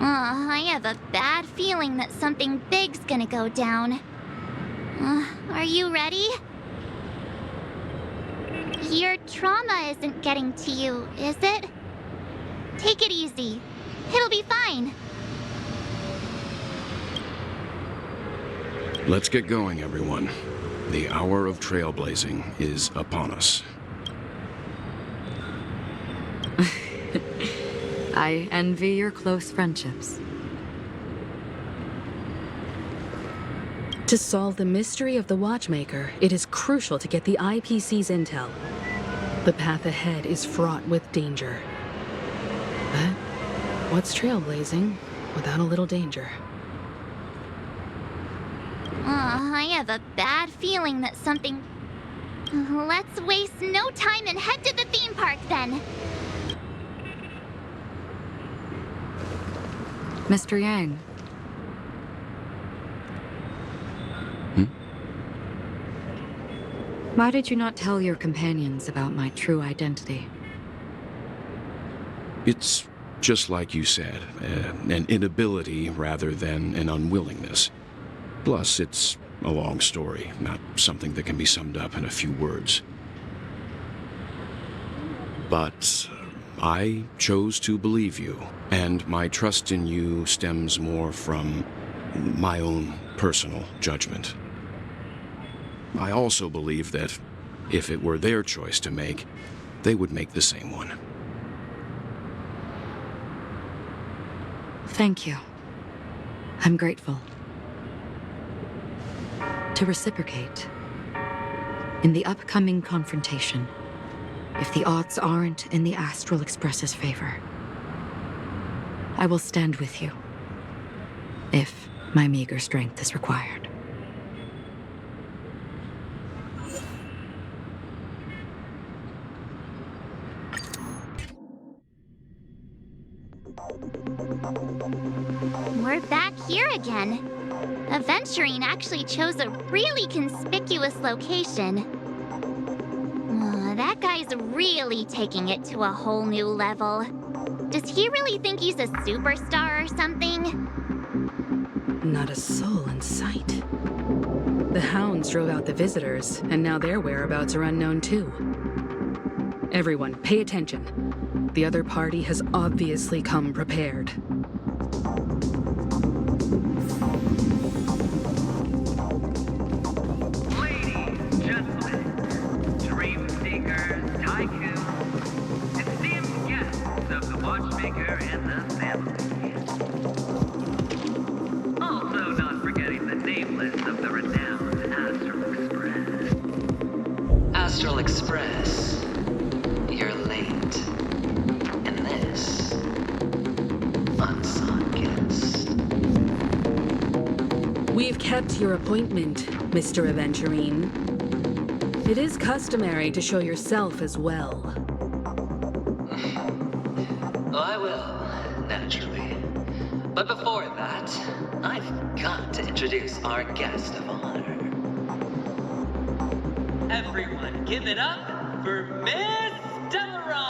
I have a bad feeling that something big's gonna go down. Are you ready? Your trauma isn't getting to you, is it? Take it easy. It'll be fine. Let's get going, everyone. The hour of trailblazing is upon us. I envy your close friendships. To solve the mystery of the Watchmaker, it is crucial to get the IPC's intel. The path ahead is fraught with danger. But what's trailblazing without a little danger? I have a bad feeling that something... Let's waste no time and head to the theme park then. Mr. Yang. Why did you not tell your companions about my true identity? It's just like you said, an inability rather than an unwillingness. Plus, it's a long story, not something that can be summed up in a few words. But I chose to believe you, and my trust in you stems more from my own personal judgment. I also believe that if it were their choice to make, they would make the same one. Thank you. I'm grateful. To reciprocate, in the upcoming confrontation, if the odds aren't in the Astral Express's favor, I will stand with you, if my meager strength is required. We're back here again. Aventurine actually chose a really conspicuous location. That guy's really taking it to a whole new level. Does he really think he's a superstar or something? Not a soul in sight. The hounds drove out the visitors, and now their whereabouts are unknown too. Everyone, pay attention. The other party has obviously come prepared. Ladies, gentlemen, dream seekers, tycoons, esteemed guests of the Watchmaker and the family. Also not forgetting the nameless of the renowned Astral Express. Astral Express, you're late. And this, unsought guest. We've kept your appointment, Mr. Aventurine. It is customary to show yourself as well. I will, naturally. But before that, I've got to introduce our guest of honor. Everyone, give it up for Miss Delaron!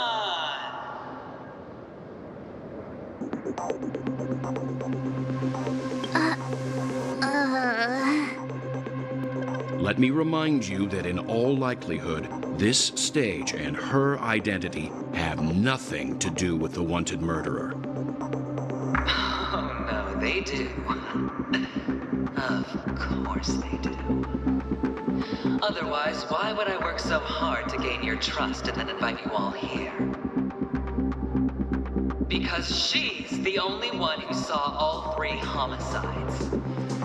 Let me remind you that in all likelihood, this stage and her identity have nothing to do with the wanted murderer. Oh no, they do. Of course they do. Otherwise, why would I work so hard to gain your trust and then invite you all here? Because she's the only one who saw all 3 homicides.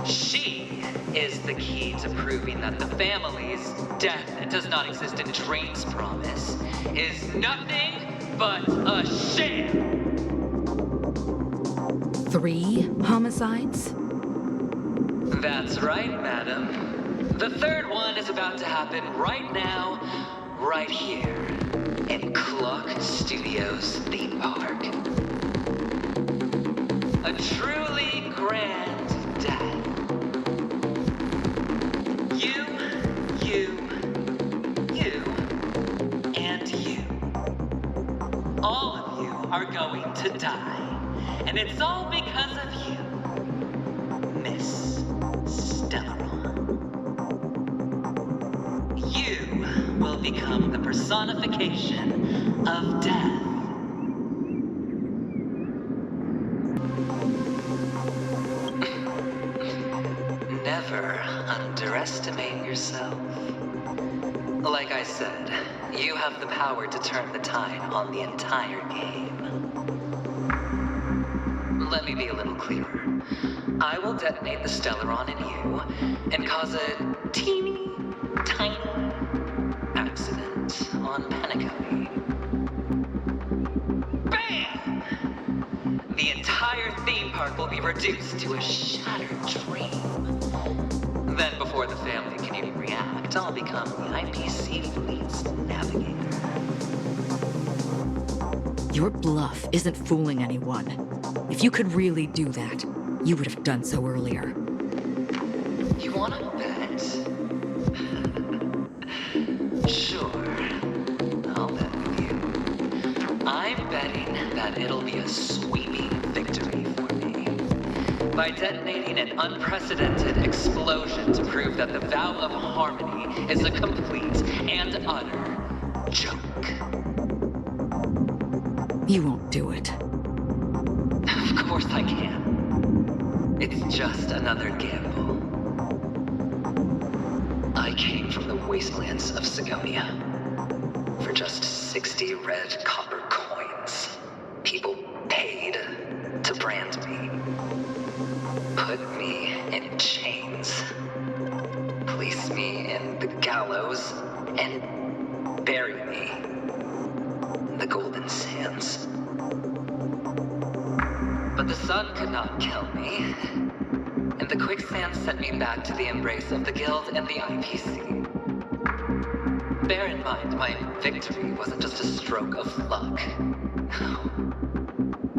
She is the key to proving that the family's death does not exist in dreams promise is nothing but a sham. 3 homicides? That's right, madam. The 3rd one is about to happen right now, right here, in Clock Studios theme park. A truly grand death. You, and you. All of you are going to die. And it's all because of you, Miss Stellaron. You will become the personification of death. Never underestimate yourself. Like I said, you have the power to turn the tide on the entire game. Let me be a little clearer. I will detonate the Stellaron in you and cause a teeny, tiny accident on Penacony. Bam! The entire theme park will be reduced to a shattered dream. Then, before the family can even react, I'll become the IPC fleet's navigator. Your bluff isn't fooling anyone. If you could really do that, you would have done so earlier. You wanna bet? Sure. I'll bet with you. I'm betting that it'll be a sweeping victory for me. By detonating an unprecedented explosion to prove that the vow of harmony is a complete and utter joke. You won't do it. Of course I can. It's just another gamble. I came from the wastelands of Sigonia. For just 60 red copper coins, people paid to brand me. Put me in chains. Place me in the gallows and bury me in the golden sands. But the sun could not kill me, and the quicksand sent me back to the embrace of the Guild and the IPC. Bear in mind, my victory wasn't just a stroke of luck. No.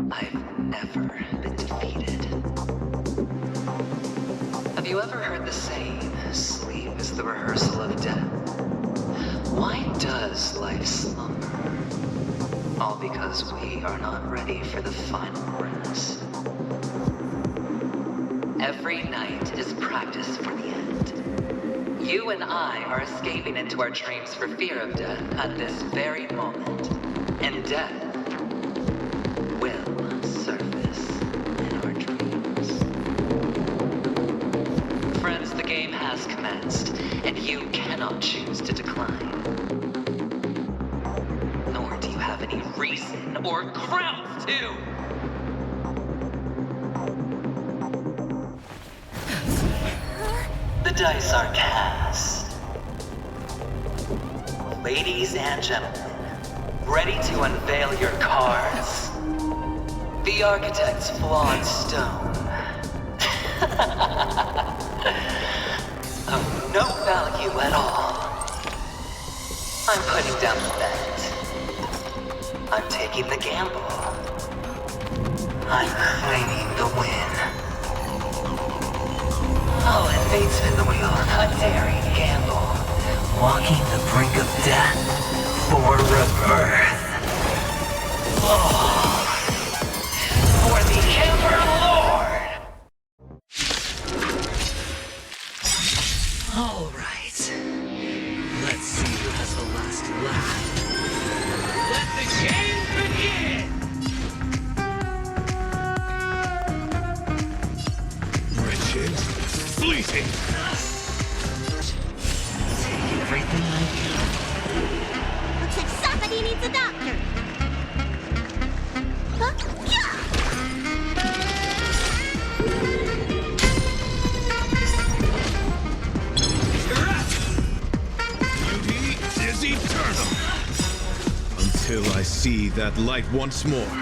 I've never been defeated. Have you ever heard the saying, sleep is the rehearsal of death? Why does life slumber? All because we are not ready for the final rest. Every night is practice for the end. You and I are escaping into our dreams for fear of death at this very moment. And death will surface in our dreams. Friends, the game has commenced, and you cannot choose to decline. Nor do you have any reason or grounds to! The dice are cast. Ladies and gentlemen, ready to unveil your cards? The architect's flawed stone. Of no value at all. I'm putting down the bet. I'm taking the gamble. I'm claiming the win. I'll invade spin the wheel, a daring gamble. Walking the brink of death for rebirth. Oh, for the Emperor Lord! All right. Let's see who has the last laugh. Let the game begin! Wretched, fleeting. Take everything I can. Looks like somebody needs a doctor. Huh? Yeah! Beauty is eternal. Until I see that light once more,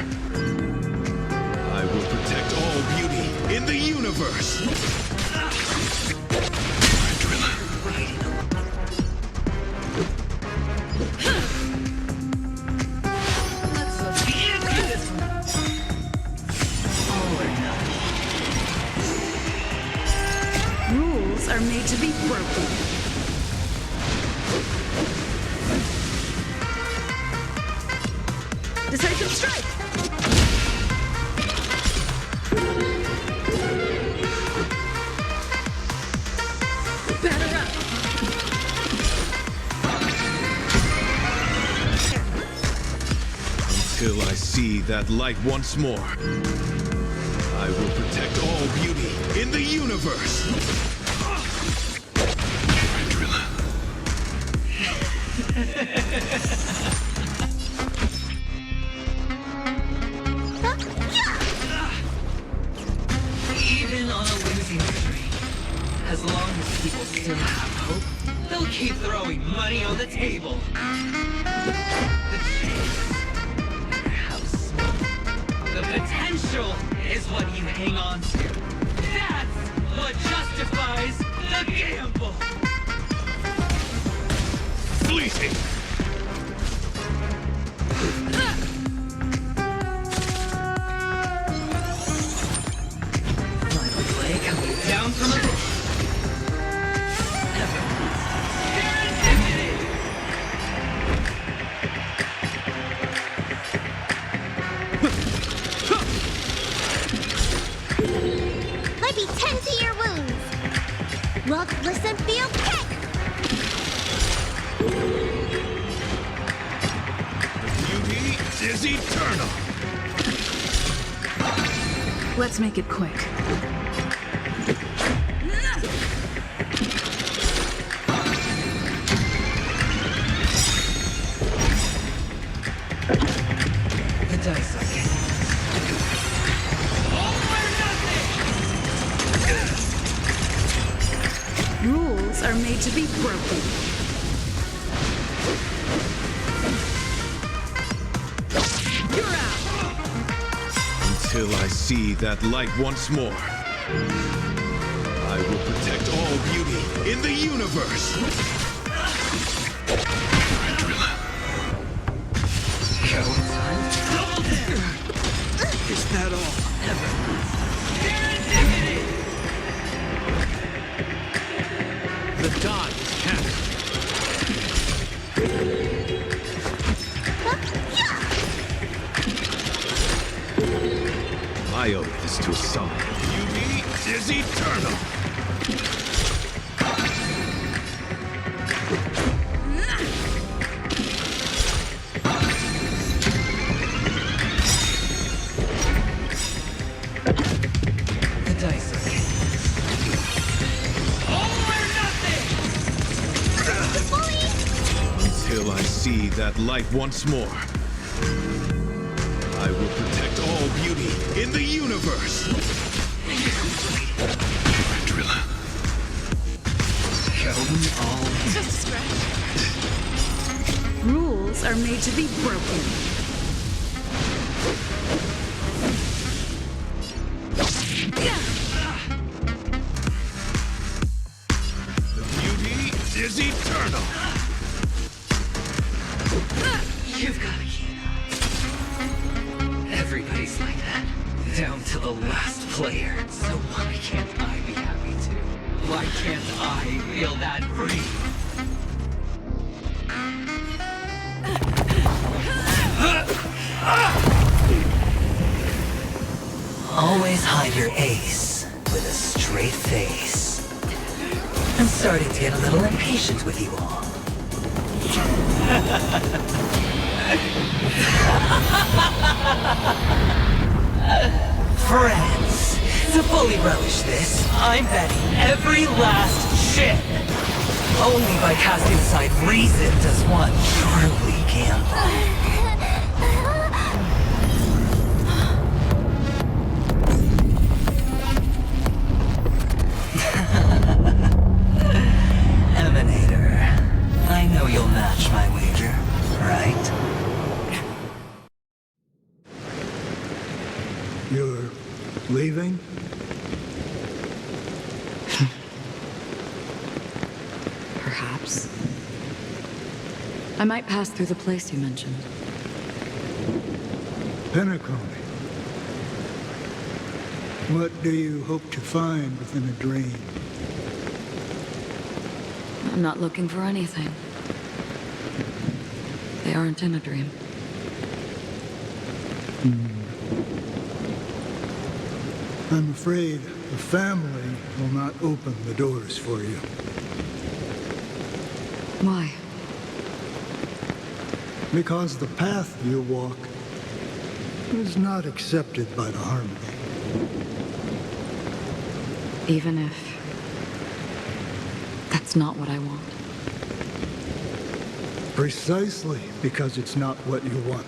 I will protect all beauty in the universe. Rules are made to be broken. Decisive strike! that light once more, I will protect all beauty in the universe! Even on a losing streak, as long as people still have hope, they'll keep throwing money on the table. The chase, how small. The potential is what you hang on to. That's what justifies the gamble. Fleeting! Final play coming down from the roof. Serendipity! Let me tend to your wounds. Look, listen, feel, kick! Beauty is eternal! Let's make it quick. The dice are getting all or nothing! Rules are made to be broken. You're out! Until I see that light once more, I will protect all beauty in the universe! Double dip! Is that all? Serendipity! The die is cast. I owe this to a song. Beauty is eternal! The dice are getting all or nothing! Until I see that light once more, I will protect all beauty in the universe! Going all in. Just a scratch. Rules are made to be broken. The beauty is eternal! You've got to keep up. Everybody's like that. Down to the last player. So why can't I be happy too? Why can't I feel that free? Always hide your ace with a straight face. I'm starting to get a little impatient with you all. Friends, to fully relish this, I'm betting every last chip. Only by casting aside reason does one truly gamble. Emanator, I know you'll match my wager, right? You're leaving? Perhaps. I might pass through the place you mentioned. Penacony. What do you hope to find within a dream? I'm not looking for anything. They aren't in a dream. I'm afraid the family will not open the doors for you. Why? Because the path you walk is not accepted by the Harmony. Even if that's not what I want. Precisely because it's not what you want.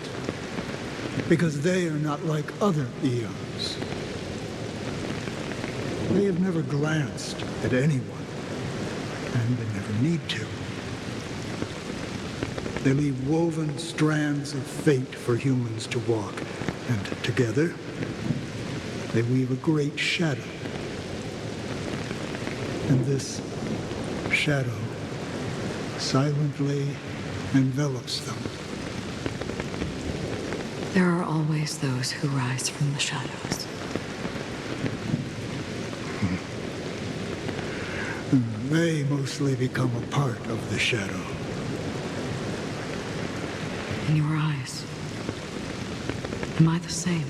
Because they are not like other eons. They have never glanced at anyone, and they never need to. They leave woven strands of fate for humans to walk, and together, they weave a great shadow. And this shadow silently envelops them. There are always those who rise from the shadows. They mostly become a part of the shadow. In your eyes, am I the same?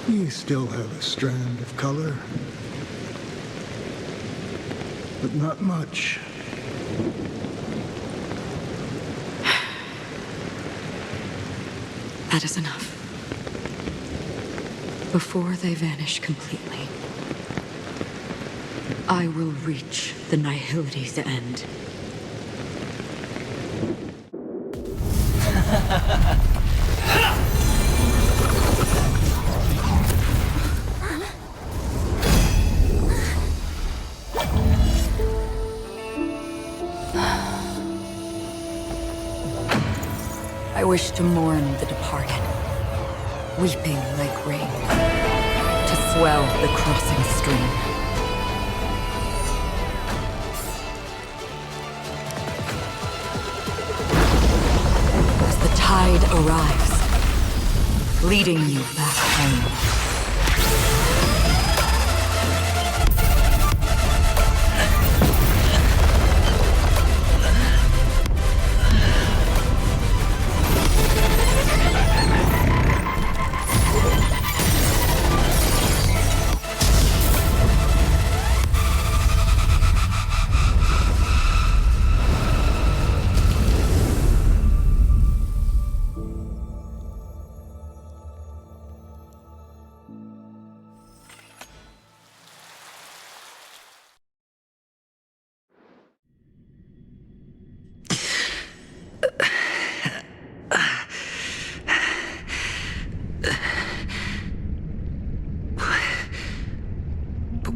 You still have a strand of color, but not much. That is enough. Before they vanish completely, I will reach the nihility's end. I wish to mourn the departed, weeping like rain, to swell the crossing stream. As the tide arrives, leading you back home.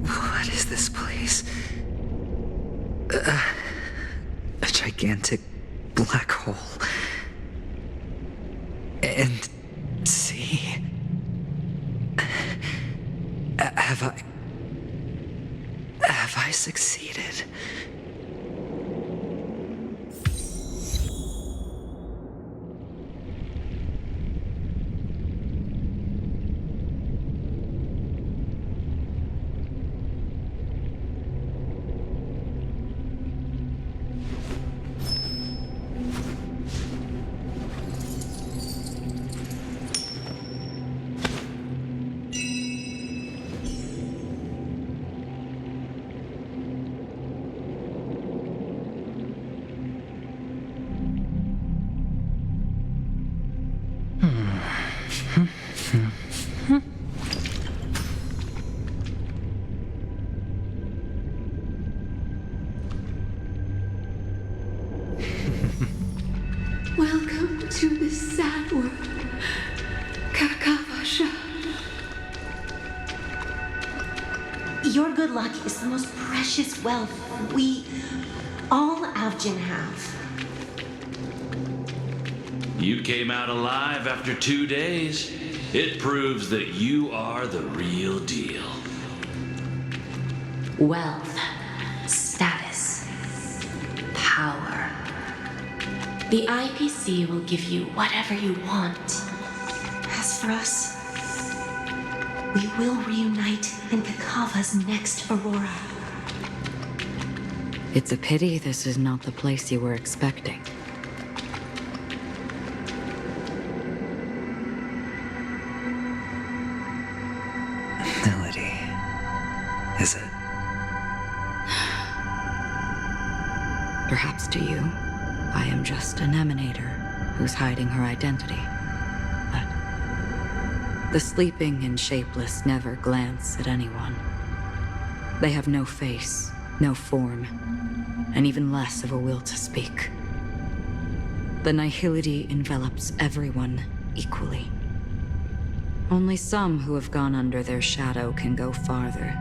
What is this place? A gigantic black hole. And see? Have I succeeded? Welcome to this sad world, Kakavasha. Your good luck is the most precious wealth we, all Avgin, have. You came out alive after 2 days. It proves that you are the real deal. Wealth, status, power. The IPC will give you whatever you want. As for us, we will reunite in Kakava's next Aurora. It's a pity this is not the place you were expecting. Melody. Is it? Perhaps to you, I am just an emanator who's hiding her identity. The sleeping and shapeless never glance at anyone. They have no face, no form, and even less of a will to speak. The nihility envelops everyone equally. Only some who have gone under their shadow can go farther,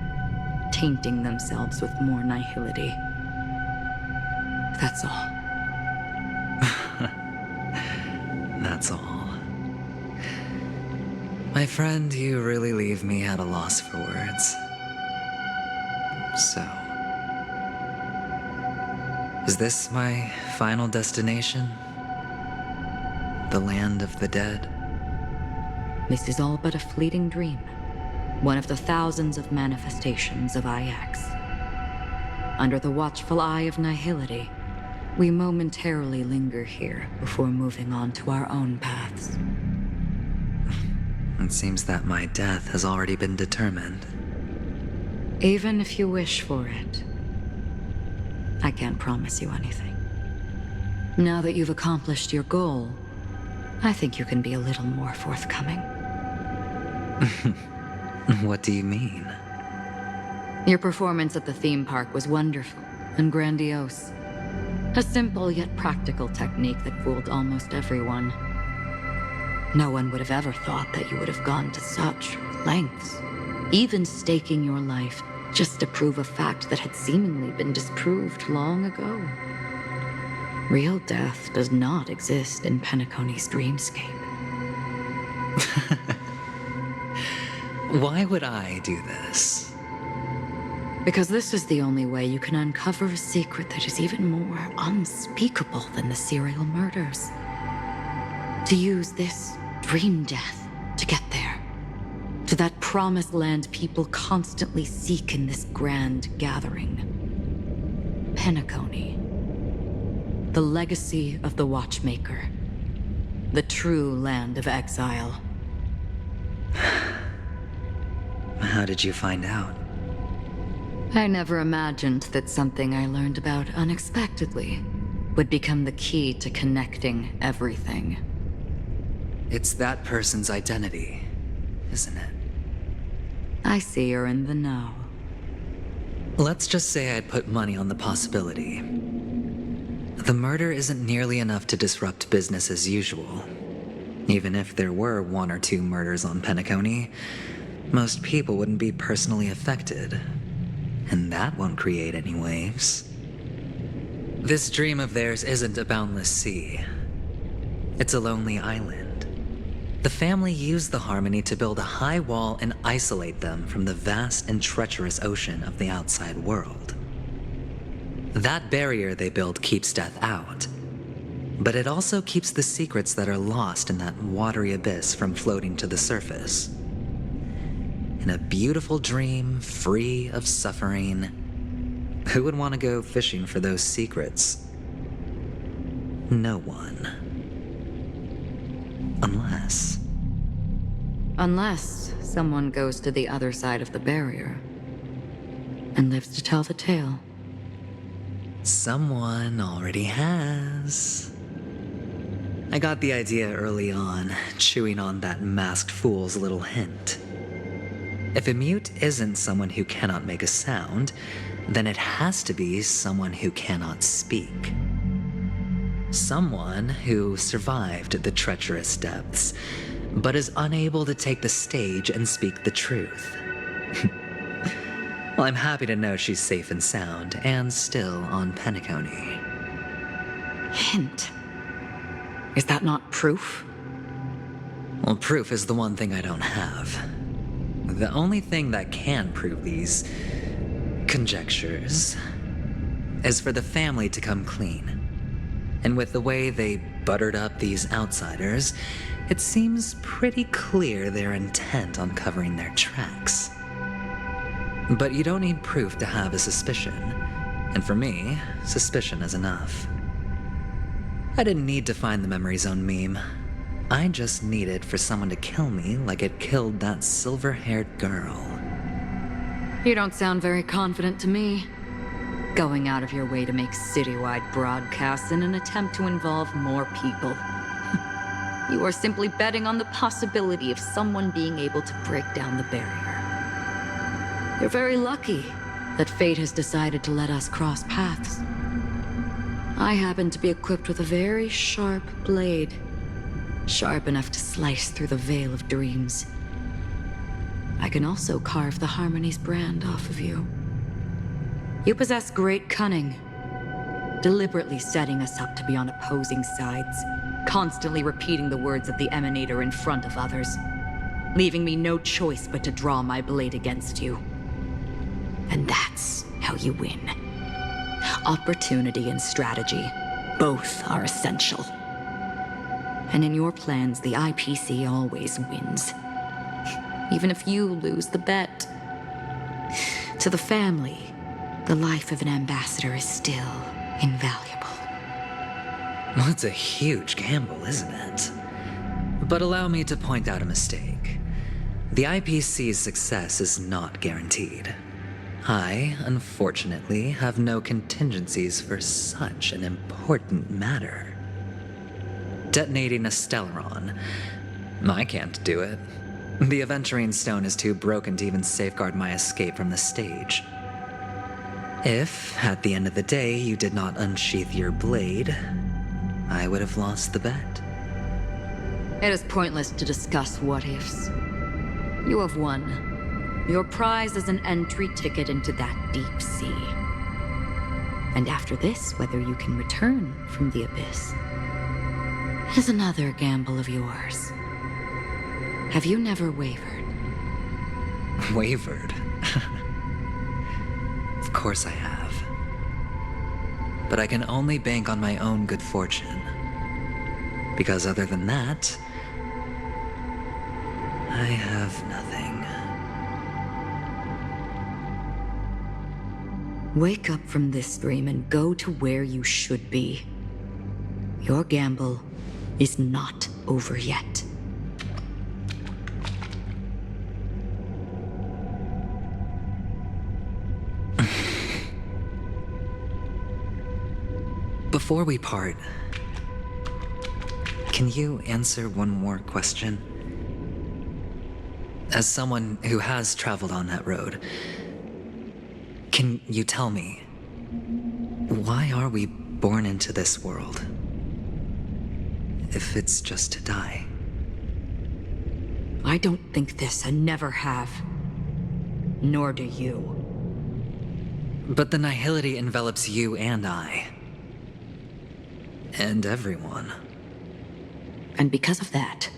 tainting themselves with more nihility. That's all. That's all. My friend, you really leave me at a loss for words. So, is this my final destination? The land of the dead? This is all but a fleeting dream. One of the thousands of manifestations of IX. Under the watchful eye of nihility, we momentarily linger here before moving on to our own paths. It seems that my death has already been determined. Even if you wish for it, I can't promise you anything. Now that you've accomplished your goal, I think you can be a little more forthcoming. What do you mean? Your performance at the theme park was wonderful and grandiose. A simple yet practical technique that fooled almost everyone. No one would have ever thought that you would have gone to such lengths, even staking your life just to prove a fact that had seemingly been disproved long ago. Real death does not exist in Penacony's dreamscape. Why would I do this? Because this is the only way you can uncover a secret that is even more unspeakable than the serial murders. To use this dream death to get there. To that promised land people constantly seek in this grand gathering. Penacony. The legacy of the Watchmaker. The true land of exile. How did you find out? I never imagined that something I learned about unexpectedly would become the key to connecting everything. It's that person's identity, isn't it? I see you're in the know. Let's just say I'd put money on the possibility. The murder isn't nearly enough to disrupt business as usual. Even if there were 1 or 2 murders on Penacony, most people wouldn't be personally affected. And that won't create any waves. This dream of theirs isn't a boundless sea. It's a lonely island. The family used the Harmony to build a high wall and isolate them from the vast and treacherous ocean of the outside world. That barrier they built keeps death out, but it also keeps the secrets that are lost in that watery abyss from floating to the surface. In a beautiful dream, free of suffering, who would want to go fishing for those secrets? No one. Unless someone goes to the other side of the barrier and lives to tell the tale. Someone already has. I got the idea early on, chewing on that masked fool's little hint. If a mute isn't someone who cannot make a sound, then it has to be someone who cannot speak. Someone who survived the treacherous depths, but is unable to take the stage and speak the truth. Well, I'm happy to know she's safe and sound, and still on Penacony. Hint. Is that not proof? Well, proof is the one thing I don't have. The only thing that can prove these conjectures is for the family to come clean. And with the way they buttered up these outsiders, it seems pretty clear they're intent on covering their tracks. But you don't need proof to have a suspicion. And for me, suspicion is enough. I didn't need to find the memory zone meme. I just needed for someone to kill me like it killed that silver-haired girl. You don't sound very confident to me. Going out of your way to make citywide broadcasts in an attempt to involve more people. You are simply betting on the possibility of someone being able to break down the barrier. You're very lucky that fate has decided to let us cross paths. I happen to be equipped with a very sharp blade, sharp enough to slice through the veil of dreams. I can also carve the Harmony's brand off of you. You possess great cunning, deliberately setting us up to be on opposing sides, constantly repeating the words of the Emanator in front of others, leaving me no choice but to draw my blade against you. And that's how you win. Opportunity and strategy, both are essential. And in your plans, the IPC always wins. Even if you lose the bet. To the family, the life of an ambassador is still invaluable. Well, it's a huge gamble, isn't it? But allow me to point out a mistake. The IPC's success is not guaranteed. I, unfortunately, have no contingencies for such an important matter. Detonating a Stellaron. I can't do it. The Aventurine Stone is too broken to even safeguard my escape from the stage. If, at the end of the day, you did not unsheath your blade, I would have lost the bet. It is pointless to discuss what-ifs. You have won. Your prize is an entry ticket into that deep sea. And after this, whether you can return from the abyss is another gamble of yours. Have you never wavered? Wavered? Of course I have. But I can only bank on my own good fortune. Because other than that, I have nothing. Wake up from this dream and go to where you should be. Your gamble is not over yet. Before we part, can you answer one more question? As someone who has traveled on that road, can you tell me, why are we born into this world? If it's just to die. I don't think this and never have. Nor do you. But the nihility envelops you and I. And everyone. And because of that,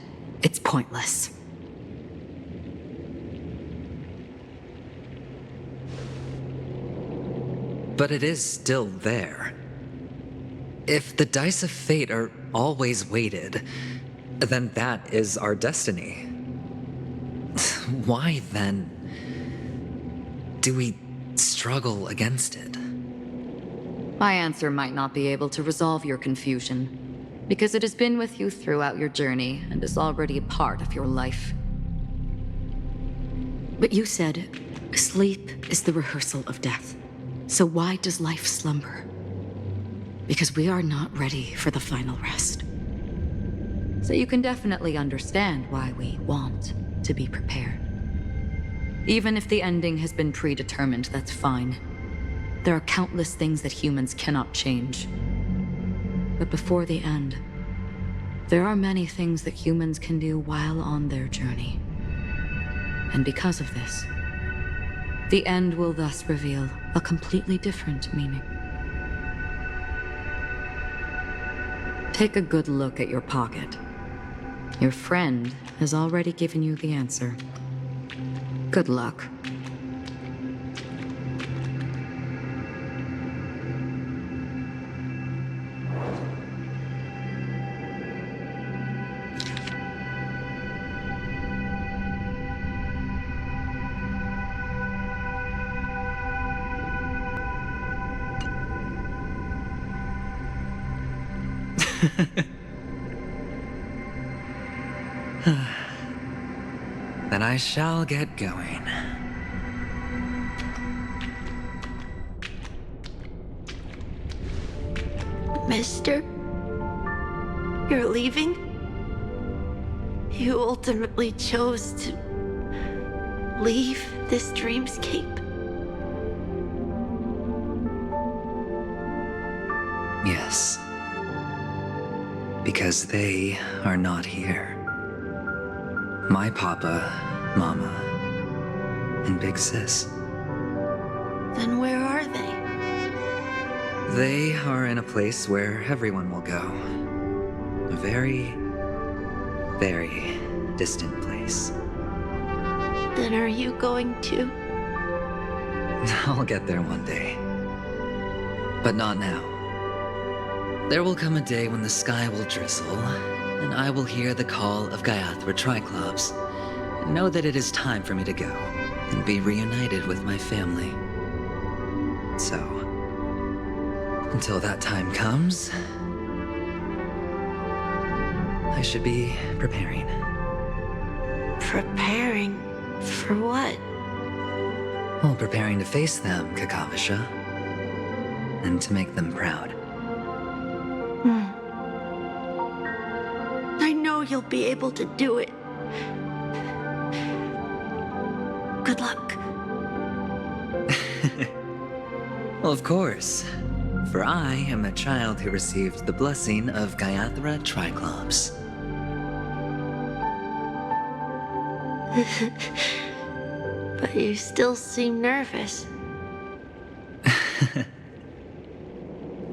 it's pointless. But it is still there. If the dice of fate are always weighted, then that is our destiny. Why, then, do we struggle against it? My answer might not be able to resolve your confusion, because it has been with you throughout your journey and is already a part of your life. But you said, sleep is the rehearsal of death. So why does life slumber? Because we are not ready for the final rest. So you can definitely understand why we want to be prepared. Even if the ending has been predetermined, that's fine. There are countless things that humans cannot change. But before the end, there are many things that humans can do while on their journey. And because of this, the end will thus reveal a completely different meaning. Take a good look at your pocket. Your friend has already given you the answer. Good luck. Then I shall get going. Mister? You're leaving? You ultimately chose to leave this dreamscape. Yes. Because they are not here. My papa, mama, and big sis. Then where are they? They are in a place where everyone will go. A very, very distant place. Then are you going to? I'll get there one day. But not now. There will come a day when the sky will drizzle, and I will hear the call of Gaiathra Triclops, and know that it is time for me to go, and be reunited with my family. So, until that time comes, I should be preparing. Preparing for what? Well, preparing to face them, Kakavasha, and to make them proud. I know you'll be able to do it. Good luck. Well, of course. For I am a child who received the blessing of Gaiathra Triclops. But you still seem nervous.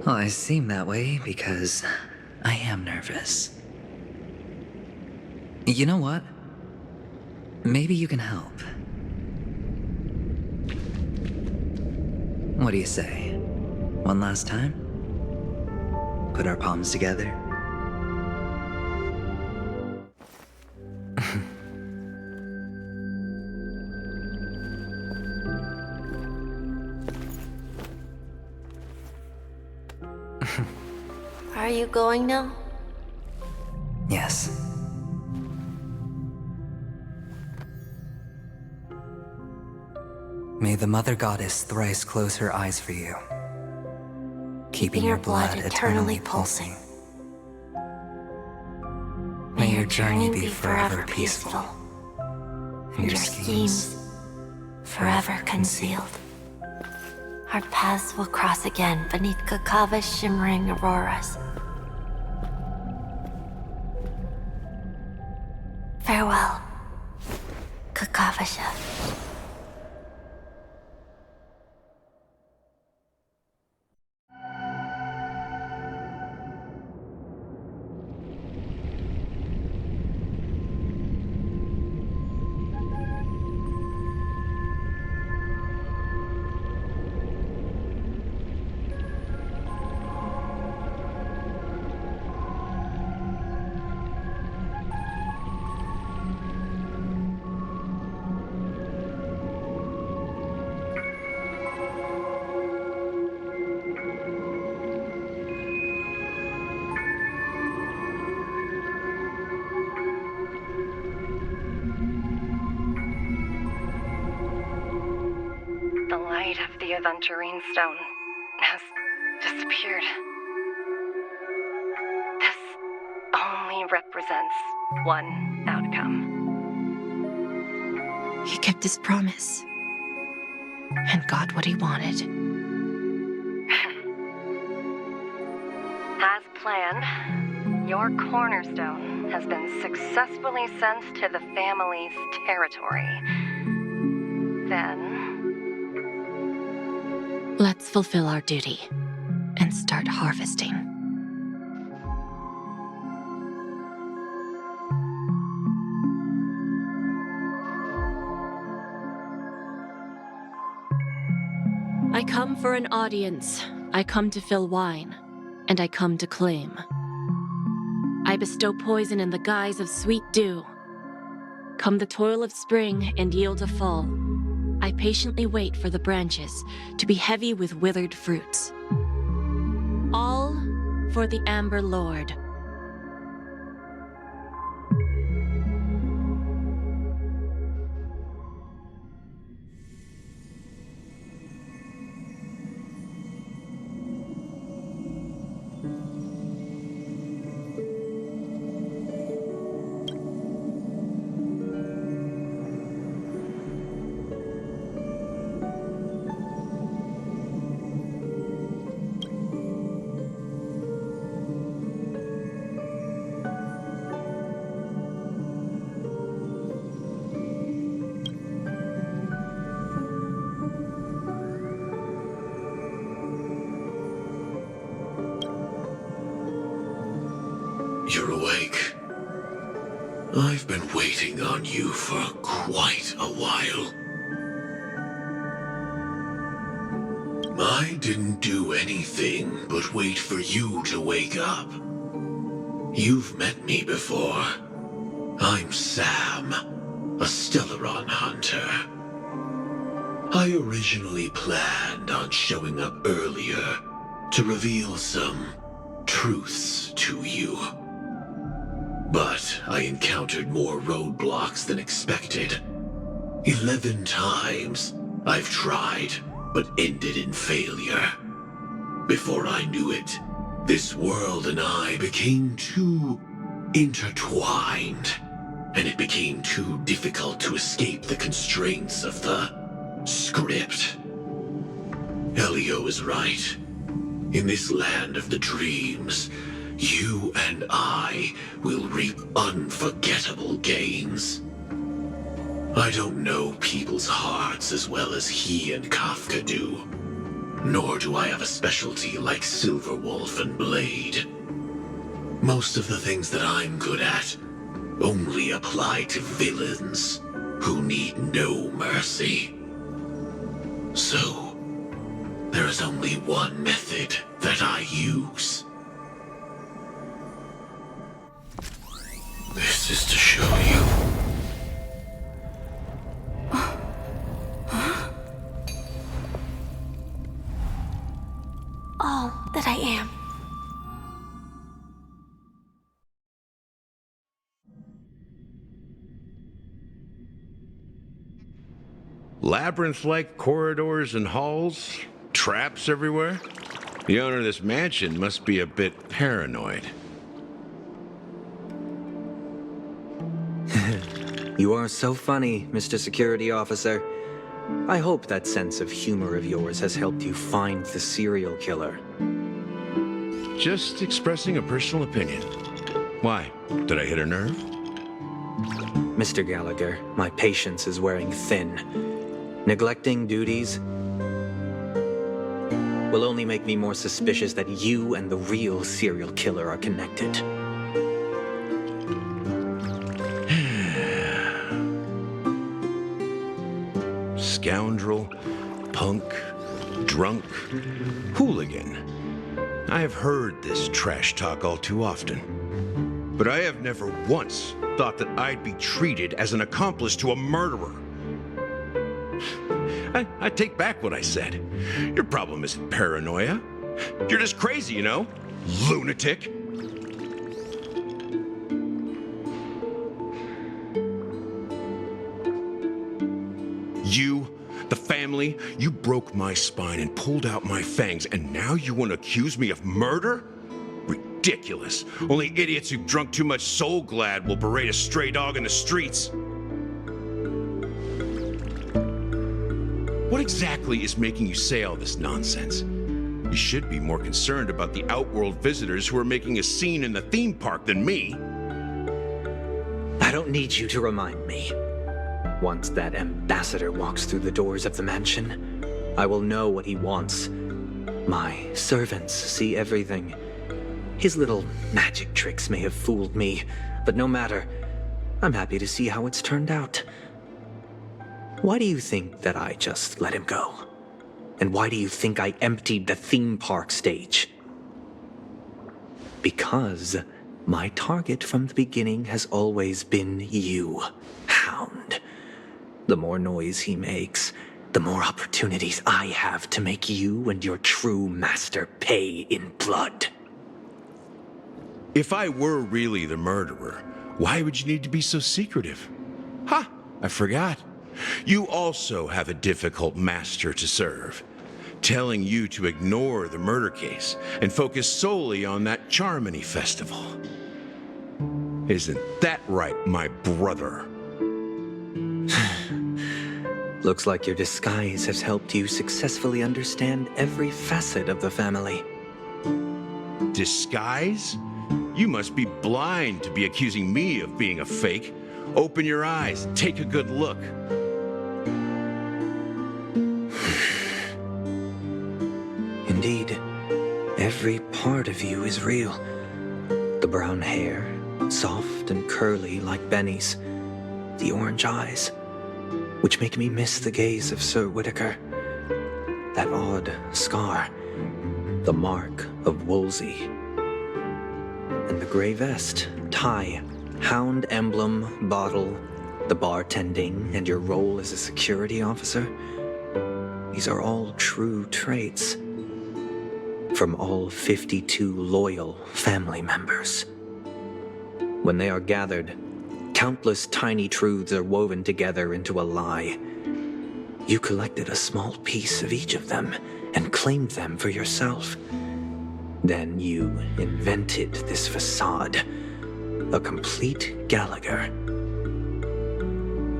Well, I seem that way because I am nervous. You know what? Maybe you can help. What do you say? One last time? Put our palms together? Are you going now? Yes. May the Mother Goddess thrice close her eyes for you, keeping your blood eternally pulsing. May your journey be forever peaceful, and your schemes forever concealed. Our paths will cross again beneath Kakava's shimmering auroras. Farewell, Kakavasha. The light of the Aventurine Stone has disappeared. This only represents one outcome. He kept his promise and got what he wanted. As planned, your cornerstone has been successfully sent to the family's territory. Then, Let's fulfill our duty and start harvesting. I come for an audience. I come to fill wine, and I come to claim. I bestow poison in the guise of sweet dew. Come the toil of spring and yield a fall. I patiently wait for the branches to be heavy with withered fruits. All for the Amber Lord. You're awake. I've been waiting on you for quite a while. I didn't do anything but wait for you to wake up. You've met me before. I'm Sam, a Stellaron hunter. I originally planned on showing up earlier to reveal some truths to you. But I encountered more roadblocks than expected. 11 times I've tried, but ended in failure. Before I knew it, this world and I became too intertwined, and it became too difficult to escape the constraints of the script. Elio is right. In this land of the dreams, you and I will reap unforgettable gains. I don't know people's hearts as well as he and Kafka do. Nor do I have a specialty like Silverwolf and Blade. Most of the things that I'm good at only apply to villains who need no mercy. So, there is only one method that I use. This is to show you. All that I am. Labyrinth-like corridors and halls? Traps everywhere? The owner of this mansion must be a bit paranoid. You are so funny, Mr. Security Officer. I hope that sense of humor of yours has helped you find the serial killer. Just expressing a personal opinion. Why? Did I hit a nerve? Mr. Gallagher, my patience is wearing thin. Neglecting duties will only make me more suspicious that you and the real serial killer are connected. Scoundrel, punk, drunk, hooligan. I have heard this trash talk all too often. But I have never once thought that I'd be treated as an accomplice to a murderer. I take back what I said. Your problem isn't paranoia. You're just crazy, you know? Lunatic. You, the family, you broke my spine and pulled out my fangs, and now you want to accuse me of murder? Ridiculous. Only idiots who've drunk too much Soul Glad will berate a stray dog in the streets. What exactly is making you say all this nonsense? You should be more concerned about the Outworld visitors who are making a scene in the theme park than me. I don't need you to remind me. Once that ambassador walks through the doors of the mansion, I will know what he wants. My servants see everything. His little magic tricks may have fooled me, but no matter. I'm happy to see how it's turned out. Why do you think that I just let him go? And why do you think I emptied the theme park stage? Because my target from the beginning has always been you, Hound. The more noise he makes, the more opportunities I have to make you and your true master pay in blood. If I were really the murderer, why would you need to be so secretive? Ha! I forgot. You also have a difficult master to serve, telling you to ignore the murder case and focus solely on that Charmony festival. Isn't that right, my brother? Looks like your disguise has helped you successfully understand every facet of the family. Disguise? You must be blind to be accusing me of being a fake. Open your eyes, take a good look. Indeed, every part of you is real. The brown hair, soft and curly like Benny's. The orange eyes, which make me miss the gaze of Sir Whitaker. That odd scar, the mark of Wolsey. And the gray vest, tie, hound emblem, bottle, the bartending, and your role as a security officer. These are all true traits from all 52 loyal family members. When they are gathered, countless tiny truths are woven together into a lie. You collected a small piece of each of them and claimed them for yourself. Then you invented this facade, a complete Gallagher.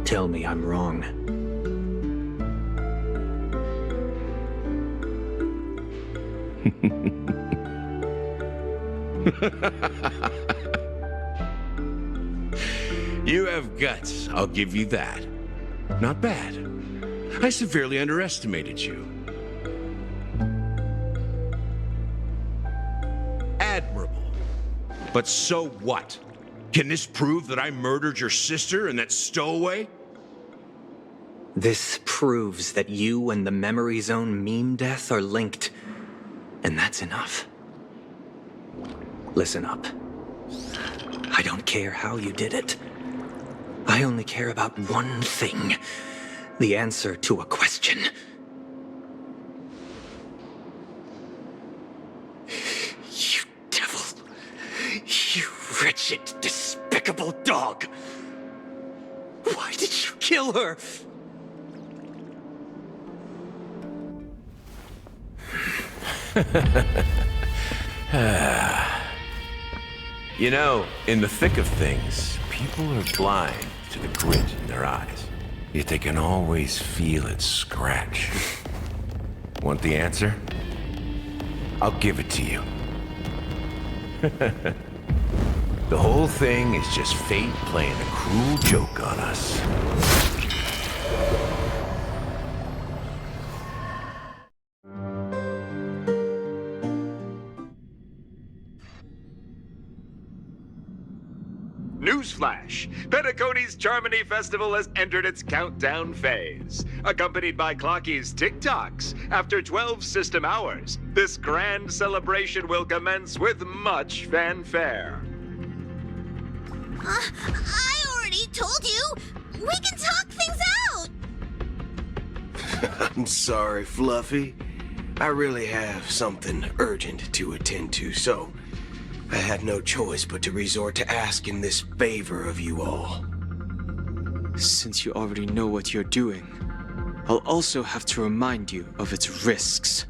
Tell me I'm wrong. You have guts, I'll give you that. Not bad. I severely underestimated you. Admirable. But so what? Can this prove that I murdered your sister and that stowaway? This proves that you and the Memory Zone meme death are linked, and that's enough. Listen up. I don't care how you did it. I only care about one thing. The answer to a question. You devil. You wretched, despicable dog. Why did you kill her? You know, in the thick of things, people are blind to the grit in their eyes. Yet they can always feel it scratch. Want the answer? I'll give it to you. The whole thing is just fate playing a cruel joke on us. Newsflash! Penacony's Charmony Festival has entered its countdown phase. Accompanied by Clocky's TikToks, after 12 system hours, this grand celebration will commence with much fanfare. I already told you! We can talk things out! I'm sorry, Fluffy. I really have something urgent to attend to, so I had no choice but to resort to asking this favor of you all. Since you already know what you're doing, I'll also have to remind you of its risks.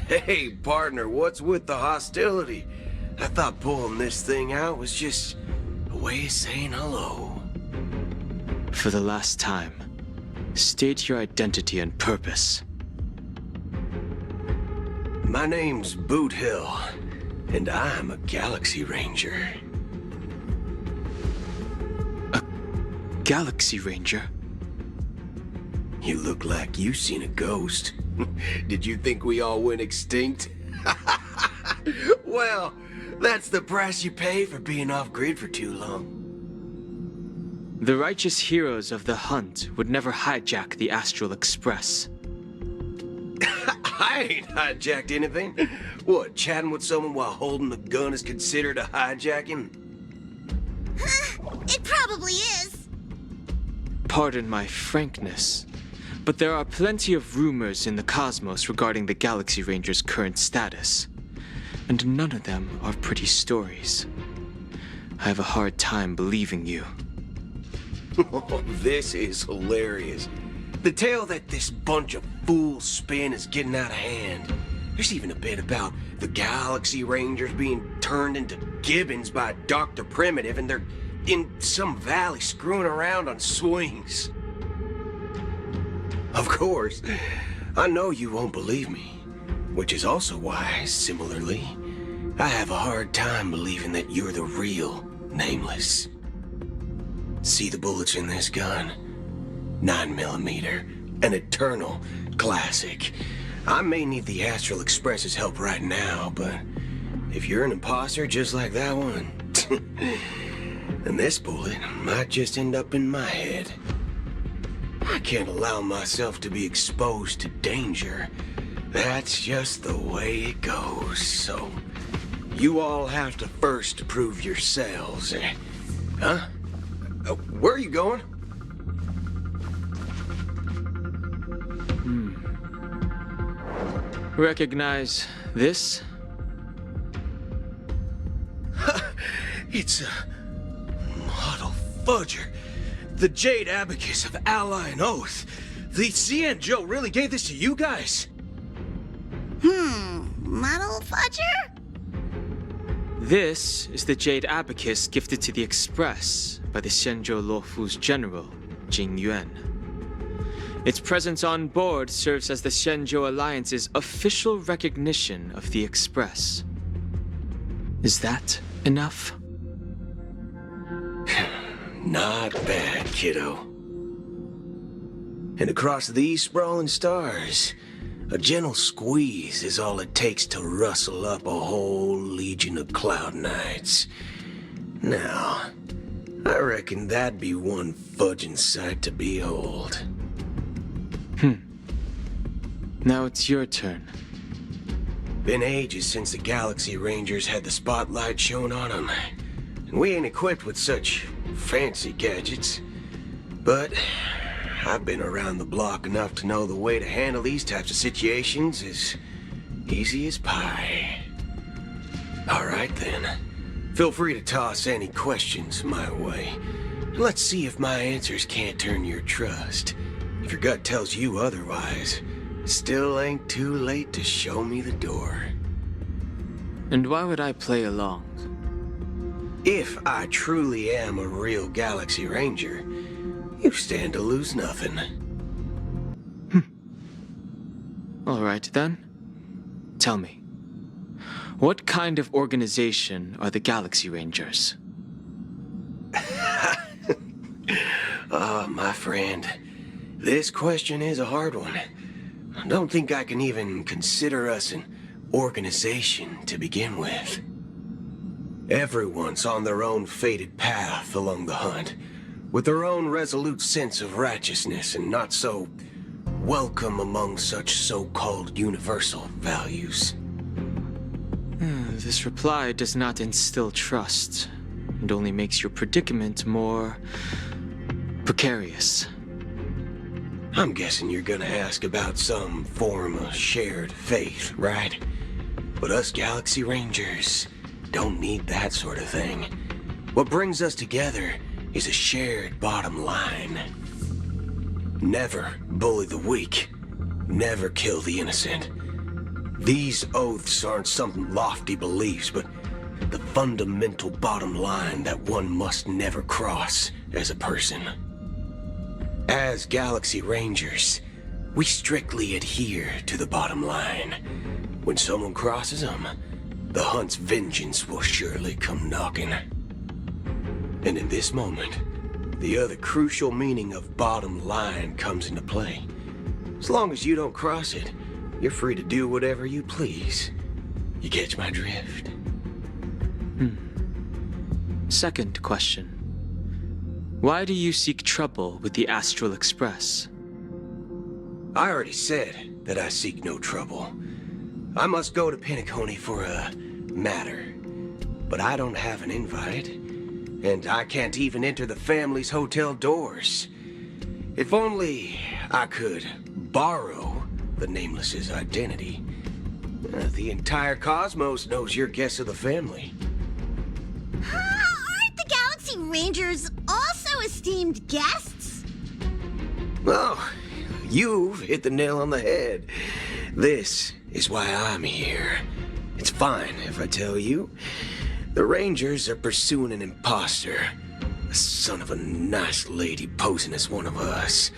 Hey, partner, what's with the hostility? I thought pulling this thing out was just a way of saying hello. For the last time, state your identity and purpose. My name's Boot Hill, and I'm a Galaxy Ranger. A Galaxy Ranger? You look like you seen a ghost. Did you think we all went extinct? Well, that's the price you pay for being off-grid for too long. The righteous heroes of the hunt would never hijack the Astral Express. I ain't hijacked anything. What, chatting with someone while holding the gun is considered a hijacking? It probably is. Pardon my frankness, but there are plenty of rumors in the cosmos regarding the Galaxy Ranger's current status, and none of them are pretty stories. I have a hard time believing you. Oh, this is hilarious. The tale that this bunch of fools spin is getting out of hand. There's even a bit about the Galaxy Rangers being turned into gibbons by Dr. Primitive, and they're in some valley screwing around on swings. Of course, I know you won't believe me, which is also why, similarly, I have a hard time believing that you're the real Nameless. See the bullets in this gun? 9mm, an eternal classic. I may need the Astral Express's help right now, but if you're an imposter just like that one, then this bullet might just end up in my head. I can't allow myself to be exposed to danger. That's just the way it goes, so... You all have to first prove yourselves. Huh? Where are you going? Recognize this? It's a model fudger. The Jade Abacus of Ally and Oath. The CN Joe really gave this to you guys? Model fudger? This is the Jade Abacus gifted to the Express by the Xianzhou Luofu's general, Jing Yuan. Its presence on board serves as the Xianzhou Alliance's official recognition of the Express. Is that enough? Not bad, kiddo. And across these sprawling stars, a gentle squeeze is all it takes to rustle up a whole legion of Cloud Knights. Now, I reckon that'd be one fudging sight to behold. Now it's your turn. Been ages since the Galaxy Rangers had the spotlight shown on them. And we ain't equipped with such fancy gadgets. But I've been around the block enough to know the way to handle these types of situations is easy as pie. All right then. Feel free to toss any questions my way. Let's see if my answers can't turn your trust. If your gut tells you otherwise, still ain't too late to show me the door. And why would I play along? If I truly am a real Galaxy Ranger, you stand to lose nothing. All right then. Tell me, what kind of organization are the Galaxy Rangers? My friend, this question is a hard one. I don't think I can even consider us an organization to begin with. Everyone's on their own fated path along the hunt, with their own resolute sense of righteousness and not so welcome among such so-called universal values. This reply does not instill trust, and only makes your predicament more precarious. I'm guessing you're gonna ask about some form of shared faith, right? But us Galaxy Rangers don't need that sort of thing. What brings us together is a shared bottom line. Never bully the weak. Never kill the innocent. These oaths aren't some lofty beliefs, but the fundamental bottom line that one must never cross as a person. As Galaxy Rangers, we strictly adhere to the bottom line. When someone crosses them, the hunt's vengeance will surely come knocking. And in this moment, the other crucial meaning of bottom line comes into play. As long as you don't cross it, you're free to do whatever you please. You catch my drift? Second question. Why do you seek trouble with the Astral Express? I already said that I seek no trouble. I must go to Penacony for a matter. But I don't have an invite. And I can't even enter the family's hotel doors. If only I could borrow the Nameless's identity. The entire cosmos knows you're guests of the family. Aren't the Galaxy Rangers also esteemed guests? Well, you've hit the nail on the head. This is why I'm here. It's fine if I tell you. The Rangers are pursuing an imposter. A son of a nice lady posing as one of us.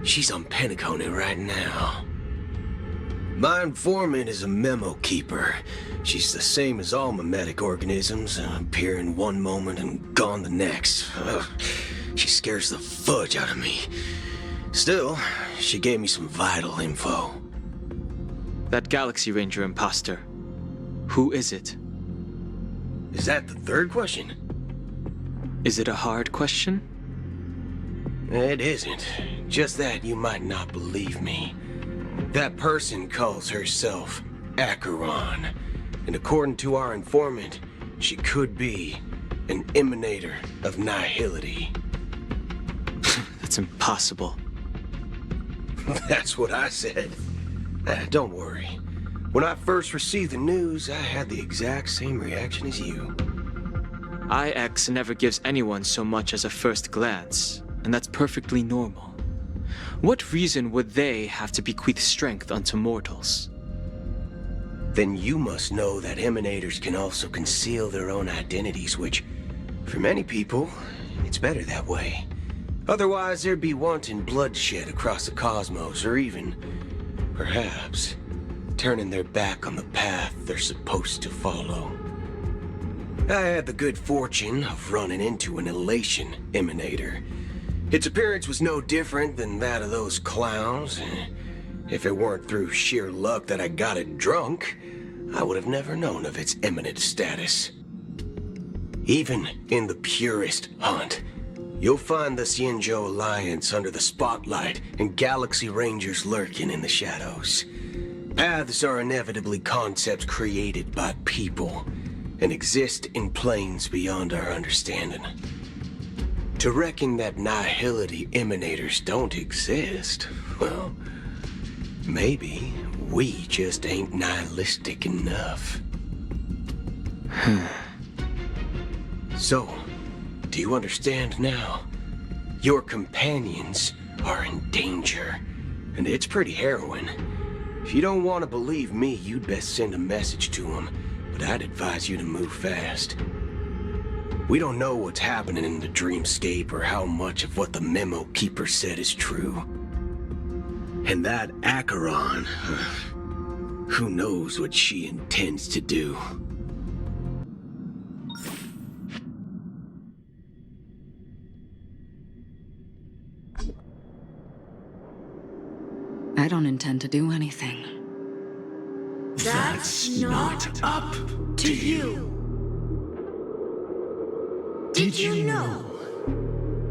She's on Penacony right now. My informant is a memo keeper. She's the same as all mimetic organisms, appearing one moment and gone the next. She scares the fudge out of me. Still, she gave me some vital info. That Galaxy Ranger imposter. Who is it? Is that the third question? Is it a hard question? It isn't. Just that you might not believe me. That person calls herself Acheron. And according to our informant, she could be an emanator of nihility. That's impossible. That's what I said. Don't worry. When I first received the news, I had the exact same reaction as you. IX never gives anyone so much as a first glance, and that's perfectly normal. What reason would they have to bequeath strength unto mortals? Then you must know that emanators can also conceal their own identities, which, for many people, it's better that way. Otherwise, there'd be wanton bloodshed across the cosmos, or even, perhaps, turning their back on the path they're supposed to follow. I had the good fortune of running into an elation emanator. Its appearance was no different than that of those clowns. If it weren't through sheer luck that I got it drunk, I would have never known of its eminent status. Even in the purest hunt, you'll find the Xianzhou Alliance under the spotlight and Galaxy Rangers lurking in the shadows. Paths are inevitably concepts created by people and exist in planes beyond our understanding. To reckon that nihility emanators don't exist, well, maybe we just ain't nihilistic enough. So, do you understand now? Your companions are in danger, and it's pretty harrowing. If you don't want to believe me, you'd best send a message to them, but I'd advise you to move fast. We don't know what's happening in the dreamscape or how much of what the memo keeper said is true. And that Acheron, who knows what she intends to do. I don't intend to do anything. That's not up to you. Did you know?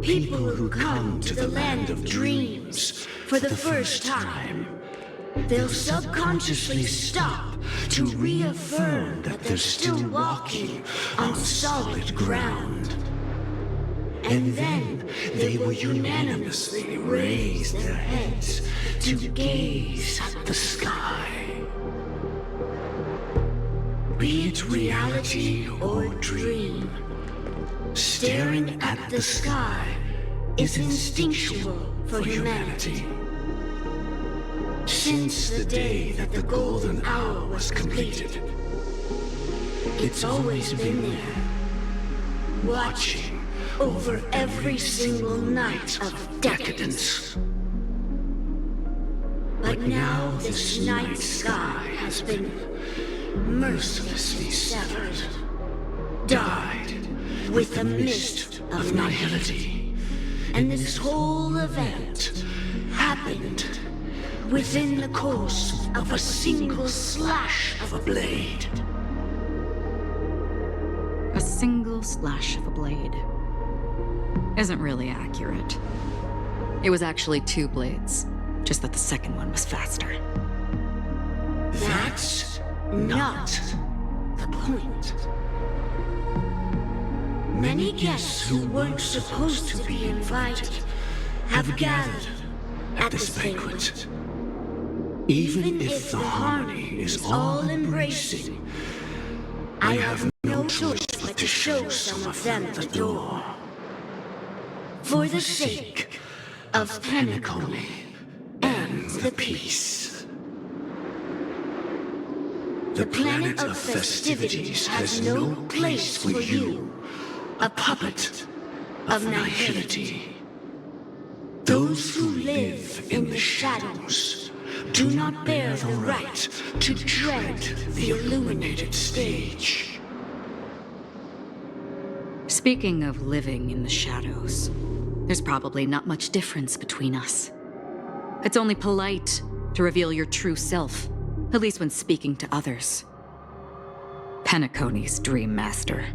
People who come to the land of dreams for the first time, they'll subconsciously stop to reaffirm that they're still walking on solid ground. And then they will unanimously raise their heads to gaze at the sky. Be it reality or dream, staring at the sky is instinctual for humanity. Since the day that the golden hour was completed, it's always been there, watching over every single night of decadence. But now this night sky has been mercilessly severed, dyed with the mist of nihility. And this whole event happened within the course of a single slash of a blade. A single slash of a blade isn't really accurate. It was actually 2 blades, just that the second one was faster. That's not the point. Many guests who weren't supposed to be invited have gathered at this banquet. Even if the harmony is all-embracing, I have no choice but to show some of them the door. For the sake of Penacony and the peace. The planet of festivities has no place for you, a puppet of nihility. Those who live in the shadows do not bear the right to tread the illuminated stage. Speaking of living in the shadows, there's probably not much difference between us. It's only polite to reveal your true self, at least when speaking to others. Penacony's Dream Master.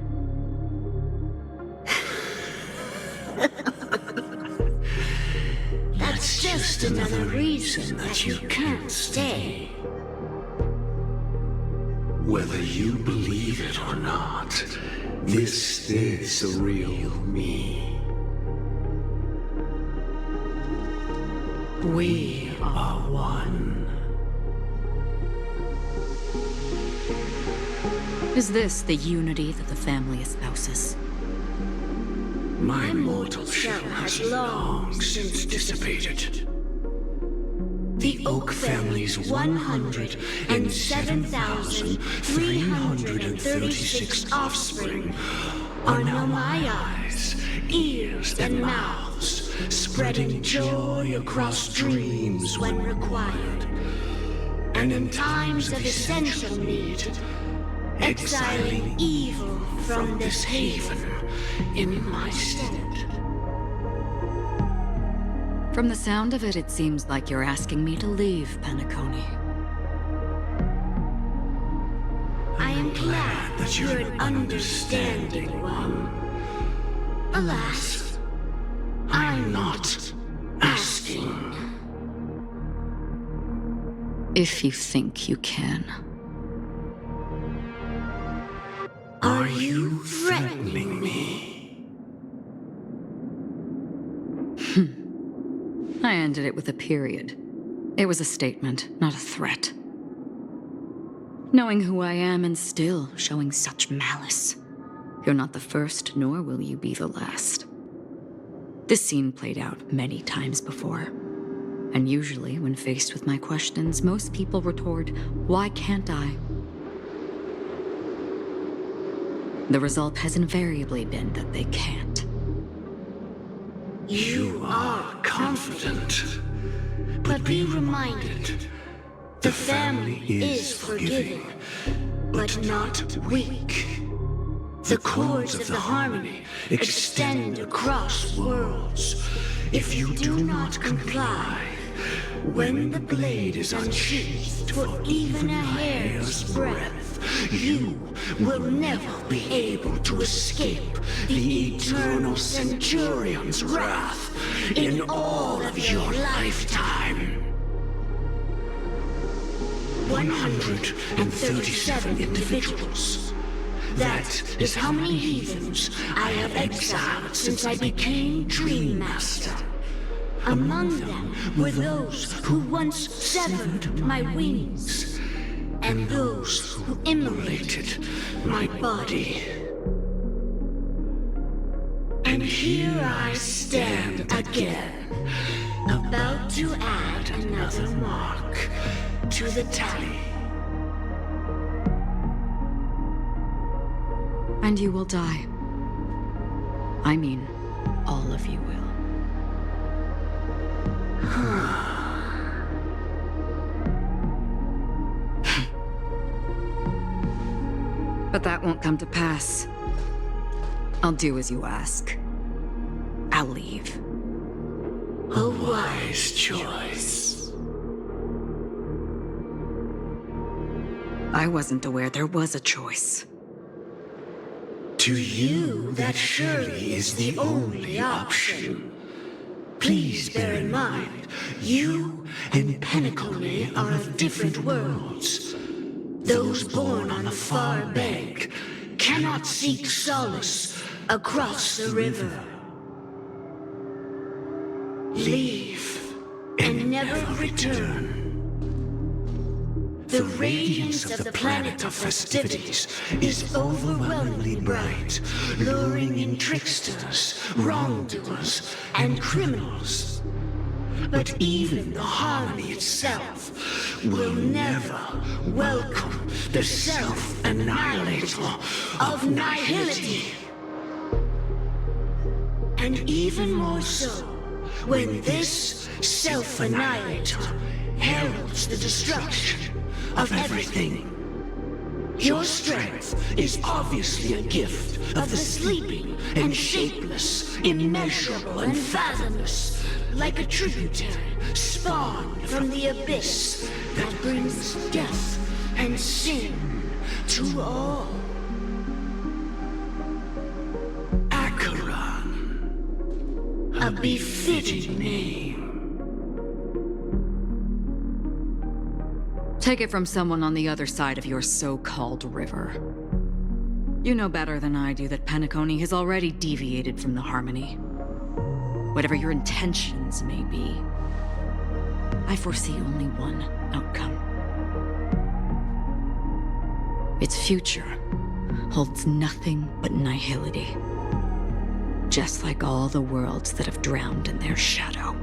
That's just another reason that you can't stay. Whether you believe it or not, this is the real me. We are one. Is this the unity that the family espouses? My mortal shell has long since dissipated. The Oak family's 107,336 offspring are now my eyes, ears, and mouths, spreading joy across dreams when required, and in times of essential need, exiling evil from this haven in my stead. From the sound of it, it seems like you're asking me to leave, Penacony. I am glad that you're an understanding one. Alas, I'm not asking. If you think you can. Are you threatening me? I ended it with a period. It was a statement, not a threat. Knowing who I am and still showing such malice. You're not the first, nor will you be the last. This scene played out many times before. And usually, when faced with my questions, most people retort, "Why can't I?" The result has invariably been that they can't. You are confident, but be reminded, the family is forgiving, but not weak. The chords of the harmony extend across worlds. If you do not comply, when the blade is unsheathed for even a hair's breadth, you will never be able to escape the eternal Centurion's wrath in all of your lifetime. 137 individuals. That is how many heathens I have exiled since I became Dream Master. Among them were those who once severed my wings, and those who immolated my body. And here I stand again, about to add another mark to the tally. And you will die. I mean, all of you will. But that won't come to pass. I'll do as you ask. I'll leave. A wise choice. I wasn't aware there was a choice. To you, that surely is the only option. Please bear in mind, you and Penacony are of different worlds. Those born on the far bank cannot seek solace across the river. Leave and never return. The radiance of the planet of festivities is overwhelmingly bright, luring in tricksters, wrongdoers, and criminals. But even the harmony itself will never welcome the self-annihilator of nihility. And even more so, when this self-annihilator heralds the destruction of everything. Your strength is obviously a gift of the sleeping and shapeless, immeasurable and fathomless, like a tributary spawned from the abyss that brings death and sin to all. Acheron, a befitting name. Take it from someone on the other side of your so-called river. You know better than I do that Penacony has already deviated from the Harmony. Whatever your intentions may be, I foresee only one outcome. Its future holds nothing but nihility, just like all the worlds that have drowned in their shadow.